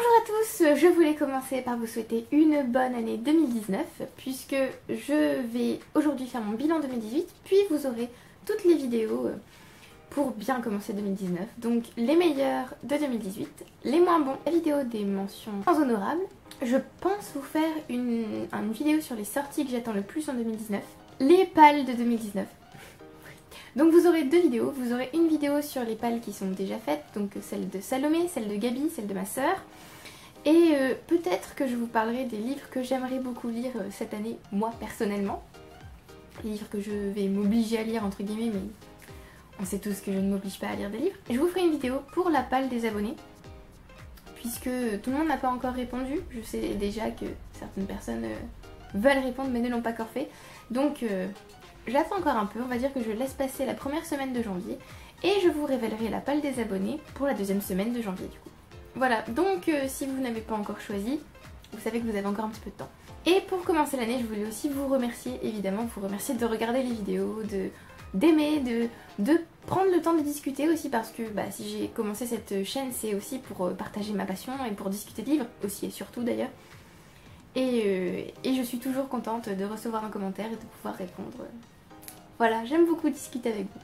Bonjour à tous, je voulais commencer par vous souhaiter une bonne année 2019 puisque je vais aujourd'hui faire mon bilan 2018 puis vous aurez toutes les vidéos pour bien commencer 2019. Donc les meilleurs de 2018, les moins bons, la vidéo des mentions honorables. Je pense vous faire une vidéo sur les sorties que j'attends le plus en 2019, les pales de 2019. Donc vous aurez deux vidéos, vous aurez une vidéo sur les pales qui sont déjà faites, donc celle de Salomé, celle de Gabi, celle de ma sœur. Et peut-être que je vous parlerai des livres que j'aimerais beaucoup lire cette année, moi personnellement. Les livres que je vais m'obliger à lire entre guillemets, mais on sait tous que je ne m'oblige pas à lire des livres. Je vous ferai une vidéo pour la pale des abonnés, puisque tout le monde n'a pas encore répondu. Je sais déjà que certaines personnes veulent répondre mais ne l'ont pas encore fait. Donc j'attends encore un peu, on va dire que je laisse passer la première semaine de janvier et je vous révélerai la pale des abonnés pour la deuxième semaine de janvier du coup. Voilà, donc si vous n'avez pas encore choisi, vous savez que vous avez encore un petit peu de temps. Et pour commencer l'année, je voulais aussi vous remercier, évidemment, vous remercier de regarder les vidéos, d'aimer, de prendre le temps de discuter aussi parce que si j'ai commencé cette chaîne, c'est aussi pour partager ma passion et pour discuter de livres, aussi et surtout d'ailleurs. Et je suis toujours contente de recevoir un commentaire et de pouvoir répondre. Voilà, j'aime beaucoup discuter avec vous.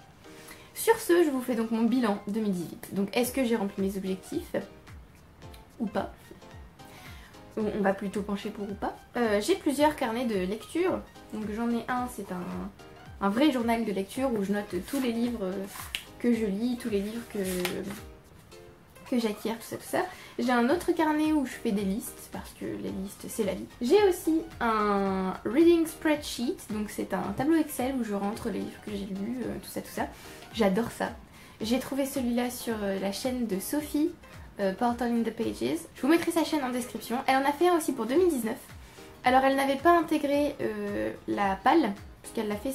Sur ce, je vous fais donc mon bilan 2018. Donc est-ce que j'ai rempli mes objectifs ou pas? On va plutôt pencher pour ou pas. J'ai plusieurs carnets de lecture. Donc j'en ai un, c'est un vrai journal de lecture où je note tous les livres que je lis, tous les livres que j'acquiers, tout ça. J'ai un autre carnet où je fais des listes, parce que les listes c'est la vie. J'ai aussi un reading spreadsheet, donc c'est un tableau Excel où je rentre les livres que j'ai lus, tout ça. J'adore ça. J'ai trouvé celui-là sur la chaîne de Sophie, Portal in the Pages. Je vous mettrai sa chaîne en description. Elle en a fait un aussi pour 2019. Alors elle n'avait pas intégré la pale, puisqu'elle l'a fait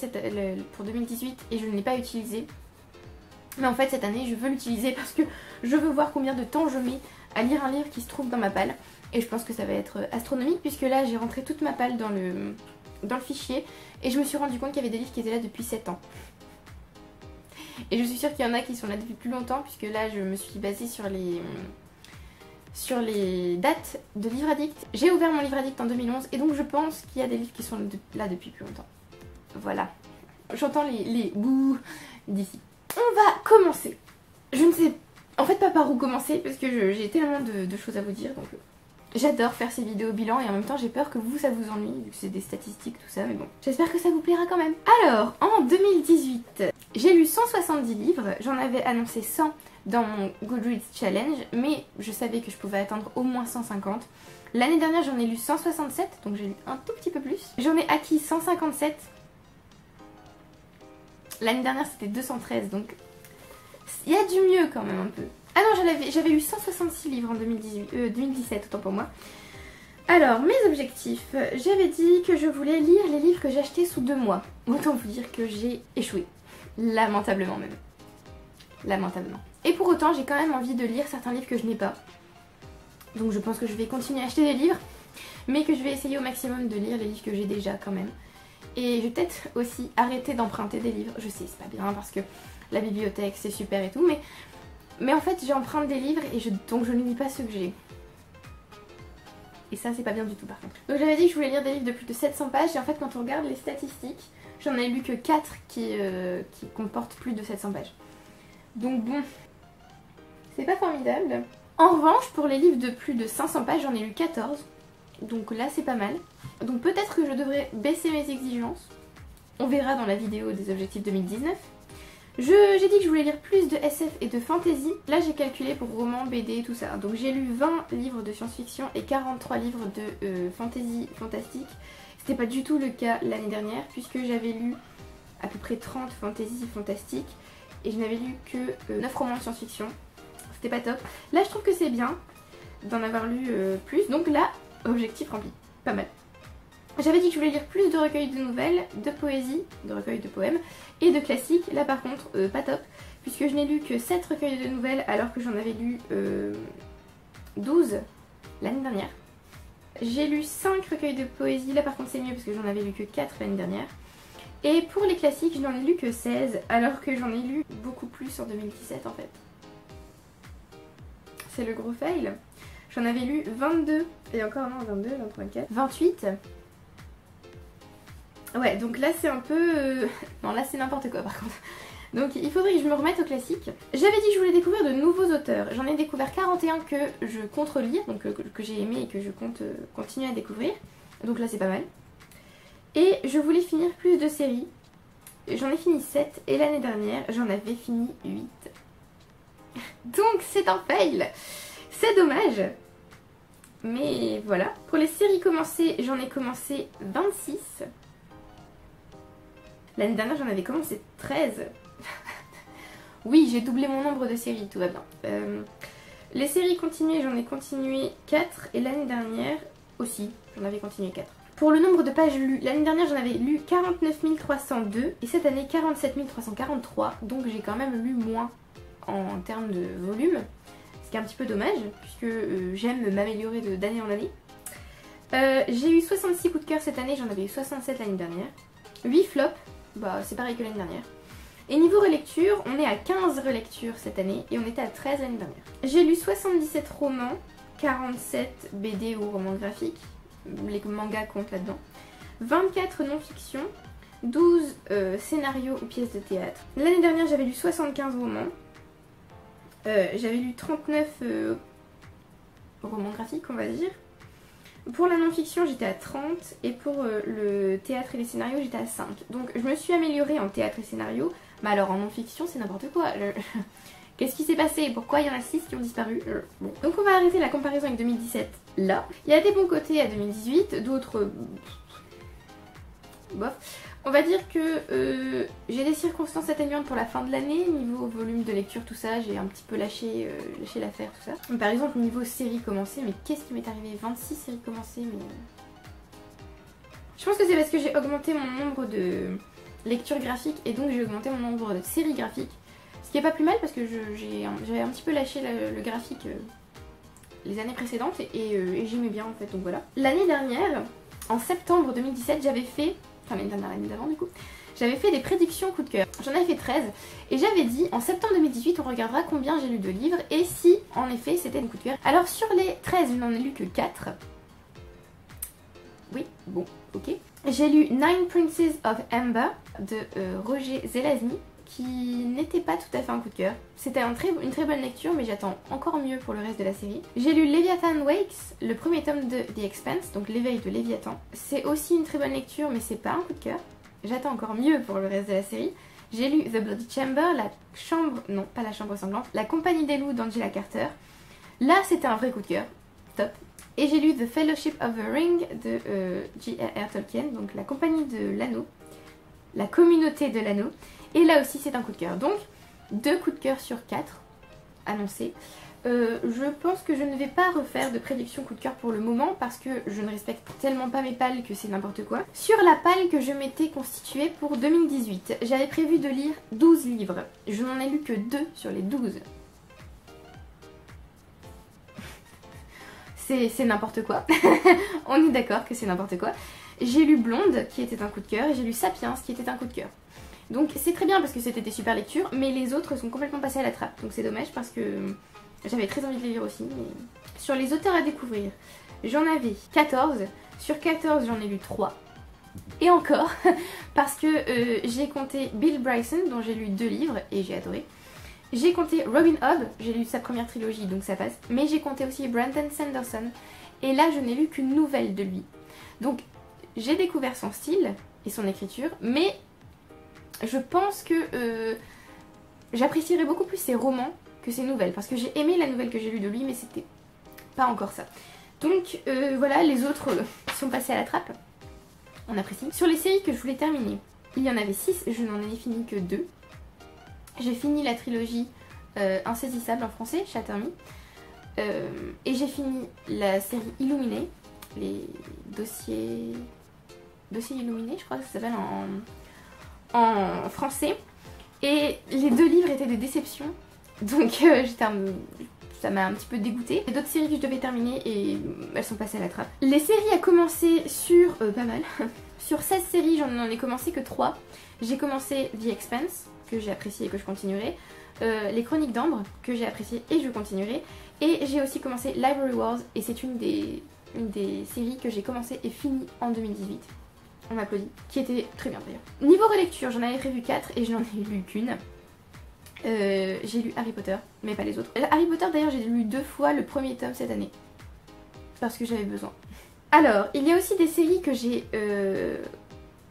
pour 2018 et je ne l'ai pas utilisé. Mais en fait cette année je veux l'utiliser parce que je veux voir combien de temps je mets à lire un livre qui se trouve dans ma pale. Et je pense que ça va être astronomique puisque là j'ai rentré toute ma pale dans le fichier. Et je me suis rendu compte qu'il y avait des livres qui étaient là depuis 7 ans. Et je suis sûre qu'il y en a qui sont là depuis plus longtemps puisque là je me suis basée sur les dates de Livre Addict. J'ai ouvert mon Livre Addict en 2011 et donc je pense qu'il y a des livres qui sont là depuis plus longtemps. Voilà. J'entends les bouh d'ici. On va commencer. Je ne sais en fait pas par où commencer parce que j'ai tellement de choses à vous dire. Donc j'adore faire ces vidéos bilan et en même temps j'ai peur que vous ça vous ennuie vu que c'est des statistiques tout ça, mais bon. J'espère que ça vous plaira quand même. Alors en 2018, j'ai lu 170 livres. J'en avais annoncé 100 dans mon Goodreads Challenge, mais je savais que je pouvais atteindre au moins 150. L'année dernière j'en ai lu 167, donc j'ai lu un tout petit peu plus. J'en ai acquis 157. L'année dernière c'était 213, donc il y a du mieux quand même un peu. Ah non, j'avais lu 166 livres en 2017, autant pour moi. Alors, mes objectifs. J'avais dit que je voulais lire les livres que j'achetais sous 2 mois. Autant vous dire que j'ai échoué. Lamentablement même. Lamentablement. Et pour autant, j'ai quand même envie de lire certains livres que je n'ai pas. Donc je pense que je vais continuer à acheter des livres, mais que je vais essayer au maximum de lire les livres que j'ai déjà quand même. Et je vais peut-être aussi arrêter d'emprunter des livres. Je sais, c'est pas bien parce que la bibliothèque c'est super et tout, mais en fait j'emprunte des livres et donc je ne lis pas ceux que j'ai. Et ça c'est pas bien du tout par contre. Donc j'avais dit que je voulais lire des livres de plus de 700 pages et en fait quand on regarde les statistiques, j'en ai lu que 4 qui comportent plus de 700 pages. Donc bon, c'est pas formidable. En revanche pour les livres de plus de 500 pages j'en ai lu 14. Donc là c'est pas mal. Donc peut-être que je devrais baisser mes exigences. On verra dans la vidéo des objectifs 2019. J'ai dit que je voulais lire plus de SF et de fantasy. Là j'ai calculé pour romans, BD, tout ça. Donc j'ai lu 20 livres de science-fiction et 43 livres de fantasy fantastique. C'était pas du tout le cas l'année dernière puisque j'avais lu à peu près 30 fantasy fantastiques et je n'avais lu que 9 romans de science-fiction. C'était pas top. Là je trouve que c'est bien d'en avoir lu plus. Donc là, objectif rempli. Pas mal. J'avais dit que je voulais lire plus de recueils de nouvelles, de poésie, de recueils de poèmes et de classiques. Là par contre, pas top, puisque je n'ai lu que 7 recueils de nouvelles alors que j'en avais lu 12 l'année dernière. J'ai lu 5 recueils de poésie, là par contre c'est mieux parce que j'en avais lu que 4 l'année dernière. Et pour les classiques, je n'en ai lu que 16 alors que j'en ai lu beaucoup plus en 2017 en fait. C'est le gros fail. J'en avais lu 22, et encore non, 22, 23, 24, 28. Ouais, donc là c'est un peu... Non, là c'est n'importe quoi par contre. Donc il faudrait que je me remette au classique. J'avais dit que je voulais découvrir de nouveaux auteurs. J'en ai découvert 41 que je compte relire, donc que j'ai aimé et que je compte continuer à découvrir. Donc là c'est pas mal. Et je voulais finir plus de séries. J'en ai fini 7 et l'année dernière j'en avais fini 8. Donc c'est un fail. C'est dommage. Mais voilà. Pour les séries commencées, j'en ai commencé 26. L'année dernière j'en avais commencé 13. Oui, j'ai doublé mon nombre de séries, tout va bien. Les séries continuées, j'en ai continué 4 et l'année dernière aussi, j'en avais continué 4. Pour le nombre de pages lues, l'année dernière j'en avais lu 49 302 et cette année 47 343, donc j'ai quand même lu moins en termes de volume, ce qui est un petit peu dommage puisque j'aime m'améliorer d'année en année. J'ai eu 66 coups de cœur cette année, j'en avais eu 67 l'année dernière. 8 flops, bah c'est pareil que l'année dernière. Et niveau relecture, on est à 15 relectures cette année et on était à 13 l'année dernière. J'ai lu 77 romans, 47 BD ou romans graphiques, les mangas comptent là-dedans, 24 non-fiction, 12 scénarios ou pièces de théâtre. L'année dernière j'avais lu 75 romans, j'avais lu 39 romans graphiques on va dire. Pour la non-fiction j'étais à 30 et pour le théâtre et les scénarios j'étais à 5. Donc je me suis améliorée en théâtre et scénario, mais alors en non-fiction c'est n'importe quoi. Qu'est-ce qui s'est passé? Pourquoi il y en a 6 qui ont disparu? Bon. Donc on va arrêter la comparaison avec 2017 là. Il y a des bons côtés à 2018, d'autres... bof. On va dire que j'ai des circonstances atténuantes pour la fin de l'année, niveau volume de lecture, tout ça, j'ai un petit peu lâché l'affaire, tout ça. Par exemple, niveau séries commencées, mais qu'est-ce qui m'est arrivé? 26 séries commencées, mais... Je pense que c'est parce que j'ai augmenté mon nombre de lectures graphiques et donc j'ai augmenté mon nombre de séries graphiques. Ce qui est pas plus mal parce que j'avais un petit peu lâché le graphique les années précédentes et j'aimais bien en fait, donc voilà. L'année dernière, en septembre 2017, j'avais fait... Enfin l'année dernière, l'année d'avant du coup, j'avais fait des prédictions coup de cœur. J'en avais fait 13 et j'avais dit en septembre 2018 on regardera combien j'ai lu de livres et si en effet c'était un coup de cœur. Alors sur les 13 je n'en ai lu que 4. Oui, bon, ok. J'ai lu Nine Princes of Amber de Roger Zelazny qui n'était pas tout à fait un coup de cœur. C'était une très bonne lecture mais j'attends encore mieux pour le reste de la série. J'ai lu Leviathan Wakes, le premier tome de The Expanse, donc l'éveil de Léviathan. C'est aussi une très bonne lecture mais c'est pas un coup de cœur. J'attends encore mieux pour le reste de la série. J'ai lu The Bloody Chamber, la chambre... non pas la chambre sanglante, la compagnie des loups d'Angela Carter. Là c'était un vrai coup de cœur, top. Et j'ai lu The Fellowship of the Ring de J.R.R. Tolkien, donc la compagnie de l'anneau, la communauté de l'anneau. Et là aussi c'est un coup de cœur. Donc 2 coups de cœur sur 4 annoncés. Je pense que je ne vais pas refaire de prédiction coup de cœur pour le moment parce que je ne respecte tellement pas mes pales que c'est n'importe quoi. Sur la palle que je m'étais constituée pour 2018, j'avais prévu de lire 12 livres. Je n'en ai lu que 2 sur les 12. C'est n'importe quoi. On est d'accord que c'est n'importe quoi. J'ai lu Blonde qui était un coup de cœur et j'ai lu Sapiens qui était un coup de cœur. Donc c'est très bien parce que c'était des super lectures, mais les autres sont complètement passés à la trappe. Donc c'est dommage parce que j'avais très envie de les lire aussi. Mais... Sur les auteurs à découvrir, j'en avais 14. Sur 14 j'en ai lu 3. Et encore, parce que j'ai compté Bill Bryson dont j'ai lu 2 livres et j'ai adoré. J'ai compté Robin Hobb, j'ai lu sa première trilogie donc ça passe. Mais j'ai compté aussi Brandon Sanderson. Et là je n'ai lu qu'une nouvelle de lui. Donc j'ai découvert son style et son écriture, mais je pense que j'apprécierais beaucoup plus ses romans que ses nouvelles. Parce que j'ai aimé la nouvelle que j'ai lue de lui, mais c'était pas encore ça. Donc voilà, les autres sont passés à la trappe. On apprécie. Sur les séries que je voulais terminer, il y en avait 6, je n'en ai fini que 2. J'ai fini la trilogie Insaisissable en français, Shatter Me. Et j'ai fini la série Illuminée, les dossiers illuminés, je crois que ça s'appelle en français. Et les 2 livres étaient des déceptions, donc ça m'a un petit peu dégoûtée. Il y a d'autres séries que je devais terminer et elles sont passées à la trappe. Les séries à commencer sur pas mal. Sur 16 séries, j'en ai commencé que 3. J'ai commencé The Expanse, que j'ai apprécié et que je continuerai. Les Chroniques d'Ambre, que j'ai apprécié et je continuerai. Et j'ai aussi commencé Library Wars et c'est une des séries que j'ai commencé et fini en 2018. On m'applaudit, qui était très bien d'ailleurs. Niveau relecture, j'en avais prévu 4 et je n'en ai lu qu'une. J'ai lu Harry Potter, mais pas les autres. Harry Potter d'ailleurs, j'ai lu 2 fois le premier tome cette année. Parce que j'avais besoin. Alors, il y a aussi des séries que j'ai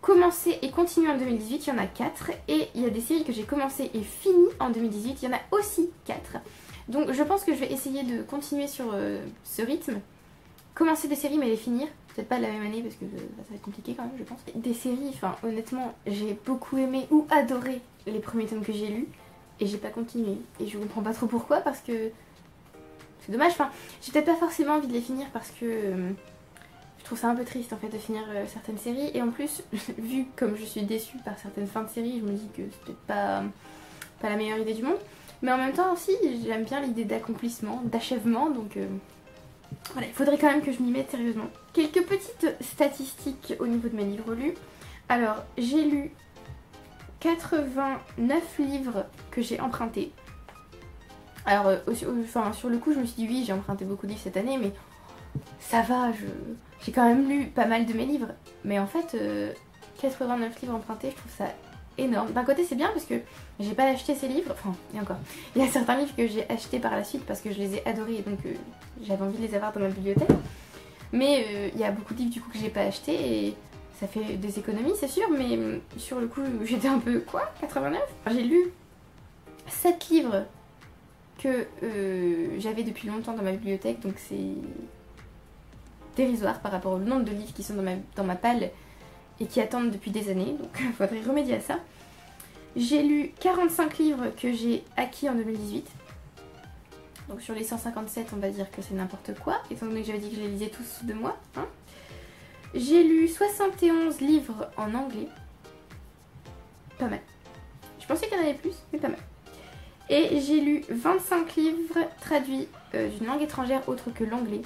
commencé et continué en 2018, il y en a 4. Et il y a des séries que j'ai commencé et fini en 2018, il y en a aussi 4. Donc je pense que je vais essayer de continuer sur ce rythme. Commencer des séries mais les finir. Peut-être pas de la même année parce que ça va être compliqué quand même je pense. Des séries, enfin honnêtement, j'ai beaucoup aimé ou adoré les premiers tomes que j'ai lus. Et j'ai pas continué. Et je comprends pas trop pourquoi parce que... C'est dommage, enfin j'ai peut-être pas forcément envie de les finir parce que... je trouve ça un peu triste en fait de finir certaines séries. Et en plus, vu comme je suis déçue par certaines fins de séries, je me dis que c'est peut-être pas la meilleure idée du monde. Mais en même temps aussi, j'aime bien l'idée d'accomplissement, d'achèvement, donc voilà, il faudrait quand même que je m'y mette sérieusement. Quelques petites statistiques au niveau de mes livres lus. Alors, j'ai lu 89 livres que j'ai empruntés. Alors, sur le coup, je me suis dit oui, j'ai emprunté beaucoup de livres cette année, mais ça va, j'ai quand même lu pas mal de mes livres. Mais en fait, 89 livres empruntés, je trouve ça énorme. D'un côté c'est bien parce que j'ai pas acheté ces livres, enfin et encore, il y a certains livres que j'ai achetés par la suite parce que je les ai adorés et donc j'avais envie de les avoir dans ma bibliothèque. Mais il y a beaucoup de livres du coup que j'ai pas achetés et ça fait des économies c'est sûr, mais sur le coup j'étais un peu quoi, 89 ? J'ai lu 7 livres que j'avais depuis longtemps dans ma bibliothèque, donc c'est dérisoire par rapport au nombre de livres qui sont dans ma palle et qui attendent depuis des années, donc il faudrait remédier à ça. J'ai lu 45 livres que j'ai acquis en 2018. Donc sur les 157, on va dire que c'est n'importe quoi, étant donné que j'avais dit que je les lisais tous sous 2 mois. Hein. J'ai lu 71 livres en anglais. Pas mal. Je pensais qu'il y en avait plus, mais pas mal. Et j'ai lu 25 livres traduits d'une langue étrangère autre que l'anglais.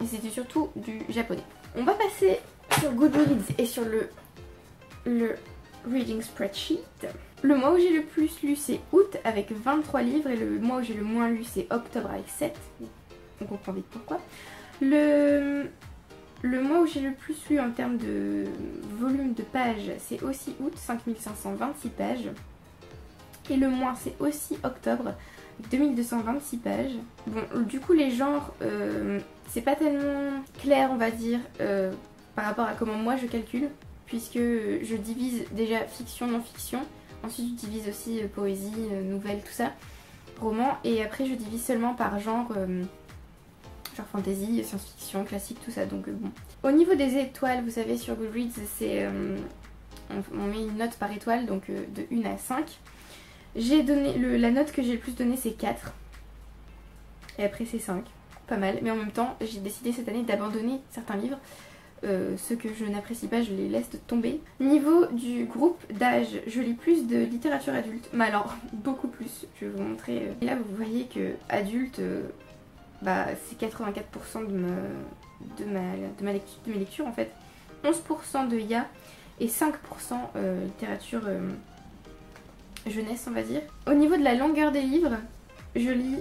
Et c'était surtout du japonais. On va passer sur Goodreads et sur le Reading Spreadsheet. Le mois où j'ai le plus lu c'est août avec 23 livres et le mois où j'ai le moins lu c'est octobre avec 7. On comprend vite pourquoi. Le mois où j'ai le plus lu en termes de volume de pages c'est aussi août, 5526 pages. Et le mois c'est aussi octobre, 2226 pages. Bon, du coup les genres, c'est pas tellement clair on va dire par rapport à comment moi je calcule, puisque je divise déjà fiction, non-fiction. Ensuite je divise aussi poésie, nouvelle, tout ça, roman. Et après je divise seulement par genre, genre fantasy, science-fiction, classique, tout ça. Donc bon. Au niveau des étoiles, vous savez sur Goodreads, c'est on met une note par étoile, donc de 1 à 5. J'ai donné, la note que j'ai le plus donnée c'est 4. Et après c'est 5. Pas mal. Mais en même temps, j'ai décidé cette année d'abandonner certains livres. Ceux que je n'apprécie pas, je les laisse tomber. Niveau du groupe d'âge, je lis plus de littérature adulte. Mais alors, beaucoup plus. Je vais vous montrer. Et là, vous voyez que adulte, bah, c'est 84% de mes lectures en fait. 11% de ya et 5% littérature jeunesse on va dire. Au niveau de la longueur des livres, je lis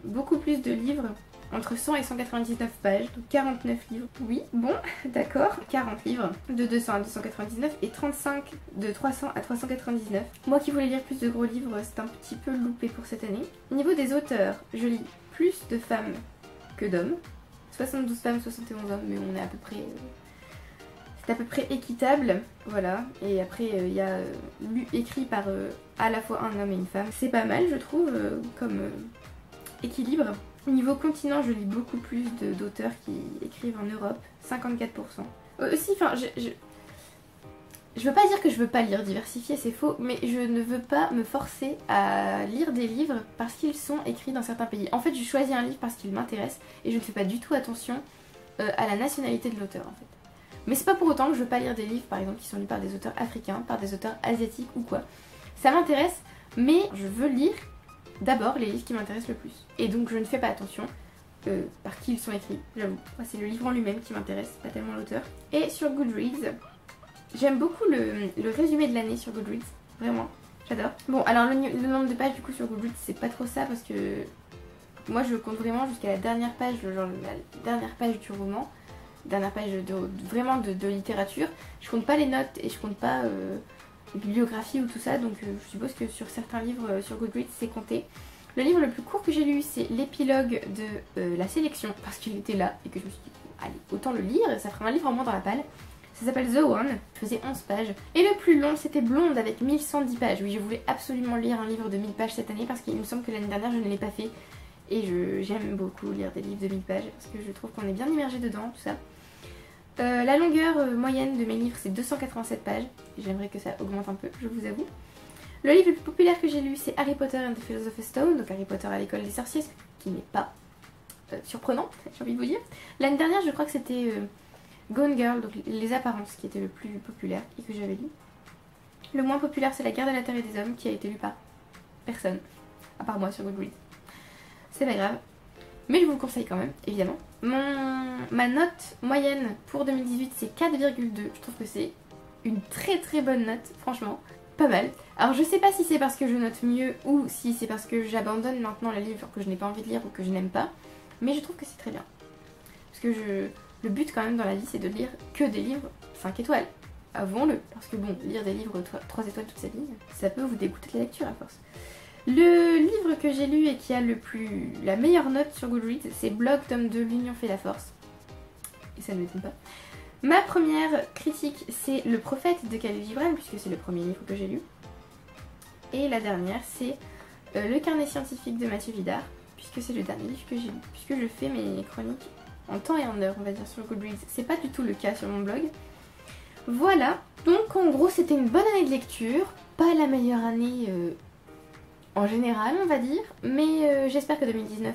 beaucoup plus de livres entre 100 et 199 pages, donc 49 livres. Oui, bon, d'accord. 40 livres de 200 à 299 et 35 de 300 à 399. Moi qui voulais lire plus de gros livres, c'est un petit peu loupé pour cette année. Au niveau des auteurs, je lis plus de femmes que d'hommes. 72 femmes, 71 hommes, mais on est à peu près... c'est à peu près équitable, voilà. Et après, il y a écrit par à la fois un homme et une femme. C'est pas mal, je trouve, comme équilibre. Au niveau continent, je lis beaucoup plus d'auteurs qui écrivent en Europe, 54%. Aussi, enfin, je veux pas dire que je veux pas lire diversifié, c'est faux, mais je ne veux pas me forcer à lire des livres parce qu'ils sont écrits dans certains pays. En fait, je choisis un livre parce qu'il m'intéresse et je ne fais pas du tout attention à la nationalité de l'auteur, en fait. Mais c'est pas pour autant que je veux pas lire des livres, par exemple, qui sont lus par des auteurs africains, par des auteurs asiatiques ou quoi. Ça m'intéresse, mais je veux lire d'abord les livres qui m'intéressent le plus. Et donc je ne fais pas attention par qui ils sont écrits, j'avoue. Moi c'est le livre en lui-même qui m'intéresse, pas tellement l'auteur. Et sur Goodreads, j'aime beaucoup le résumé de l'année sur Goodreads, vraiment, j'adore. Bon alors le nombre de pages du coup sur Goodreads c'est pas trop ça parce que moi je compte vraiment jusqu'à la dernière page, genre la dernière page du roman, dernière page vraiment de littérature. Je compte pas les notes et je compte pas bibliographie ou tout ça, donc je suppose que sur certains livres sur Goodreads c'est compté. Le livre le plus court que j'ai lu c'est l'épilogue de la sélection, parce qu'il était là et que je me suis dit allez autant le lire, ça fera un livre en moins dans la palle. Ça s'appelle The One, je faisais 11 pages. Et le plus long c'était Blonde avec 1110 pages. Oui, je voulais absolument lire un livre de 1000 pages cette année parce qu'il me semble que l'année dernière je ne l'ai pas fait. Et j'aime beaucoup lire des livres de 1000 pages parce que je trouve qu'on est bien immergé dedans, tout ça. La longueur moyenne de mes livres c'est 287 pages. J'aimerais que ça augmente un peu, je vous avoue. Le livre le plus populaire que j'ai lu c'est Harry Potter and the Philosopher's Stone, donc Harry Potter à l'école des sorciers, ce qui n'est pas surprenant, j'ai envie de vous dire. L'année dernière je crois que c'était Gone Girl, donc les apparences qui était le plus populaire et que j'avais lu. Le moins populaire c'est La guerre de la terre et des hommes qui a été lu par personne, à part moi sur Goodreads. C'est pas grave, mais je vous le conseille quand même, évidemment. Ma note moyenne pour 2018 c'est 4,2, je trouve que c'est une très très bonne note, franchement, pas mal. Alors je sais pas si c'est parce que je note mieux ou si c'est parce que j'abandonne maintenant les livres que je n'ai pas envie de lire ou que je n'aime pas, mais je trouve que c'est très bien. Parce que le but quand même dans la vie c'est de lire que des livres 5 étoiles, avouons-le, parce que bon, lire des livres 3 étoiles toute sa vie, ça peut vous dégoûter de la lecture à force. Le livre que j'ai lu et qui a la meilleure note sur Goodreads, c'est Blog tome 2, L'Union fait la force. Et ça ne m'étonne pas. Ma première critique, c'est Le Prophète de Khalil Gibran, puisque c'est le premier livre que j'ai lu. Et la dernière, c'est Le Carnet scientifique de Mathieu Vidard, puisque c'est le dernier livre que j'ai lu. Puisque je fais mes chroniques en temps et en heure, on va dire, sur Goodreads. C'est pas du tout le cas sur mon blog. Voilà. Donc en gros, c'était une bonne année de lecture. Pas la meilleure année en général, on va dire, mais j'espère que 2019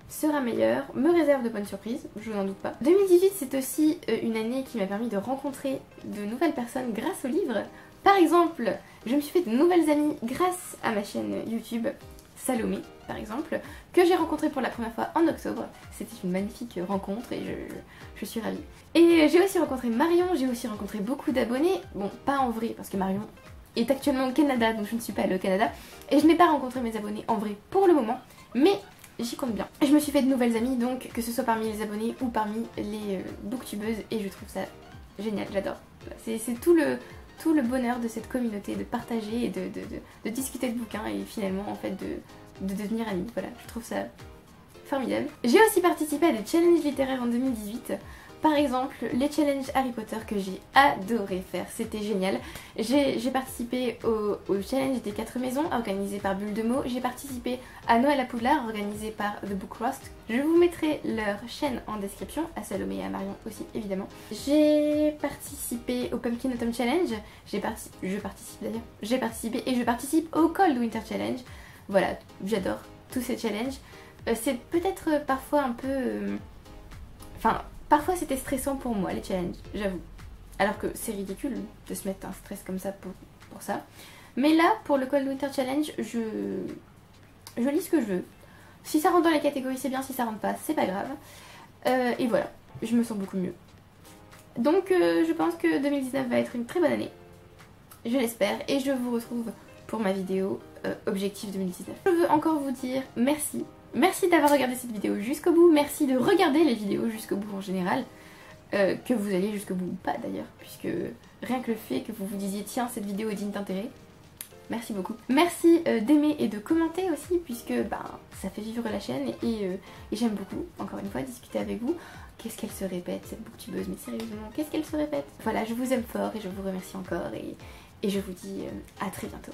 sera meilleur, me réserve de bonnes surprises, je n'en doute pas. 2018 c'est aussi une année qui m'a permis de rencontrer de nouvelles personnes grâce aux livres. Par exemple, je me suis fait de nouvelles amies grâce à ma chaîne YouTube, Salomé par exemple, que j'ai rencontrée pour la première fois en octobre. C'était une magnifique rencontre et je suis ravie. Et j'ai aussi rencontré Marion, j'ai aussi rencontré beaucoup d'abonnés, bon pas en vrai parce que Marion est actuellement au Canada, donc je ne suis pas allée au Canada. Et je n'ai pas rencontré mes abonnés en vrai pour le moment, mais j'y compte bien. Je me suis fait de nouvelles amies, donc que ce soit parmi les abonnés ou parmi les booktubeuses, et je trouve ça génial, j'adore. C'est tout le bonheur de cette communauté, de partager et de discuter de bouquins et finalement en fait de devenir amis. Voilà, je trouve ça formidable. J'ai aussi participé à des challenges littéraires en 2018. Par exemple, les challenges Harry Potter que j'ai adoré faire, c'était génial. J'ai participé au challenge des 4 maisons organisé par Bulle de mots. J'ai participé à Noël à Poudlard organisé par The Book Roast. Je vous mettrai leur chaîne en description, à Salomé et à Marion aussi évidemment. J'ai participé au Pumpkin Autumn Challenge. Je participe d'ailleurs. J'ai participé et je participe au Cold Winter Challenge. Voilà, j'adore tous ces challenges. C'est peut-être parfois un peu... Parfois c'était stressant pour moi les challenges, j'avoue. Alors que c'est ridicule de se mettre un stress comme ça pour ça. Mais là, pour le Cold Winter Challenge, je lis ce que je veux. Si ça rentre dans les catégories c'est bien, si ça rentre pas c'est pas grave. Et voilà, je me sens beaucoup mieux. Donc je pense que 2019 va être une très bonne année. Je l'espère et je vous retrouve pour ma vidéo Objectif 2019. Je veux encore vous dire merci. Merci d'avoir regardé cette vidéo jusqu'au bout, merci de regarder les vidéos jusqu'au bout en général, que vous alliez jusqu'au bout ou pas d'ailleurs, puisque rien que le fait que vous vous disiez tiens cette vidéo est digne d'intérêt, merci beaucoup. Merci d'aimer et de commenter aussi, puisque ça fait vivre la chaîne et j'aime beaucoup, encore une fois, discuter avec vous. Qu'est-ce qu'elle se répète cette booktubeuse, mais sérieusement, qu'est-ce qu'elle se répète? Voilà, je vous aime fort et je vous remercie encore et je vous dis à très bientôt.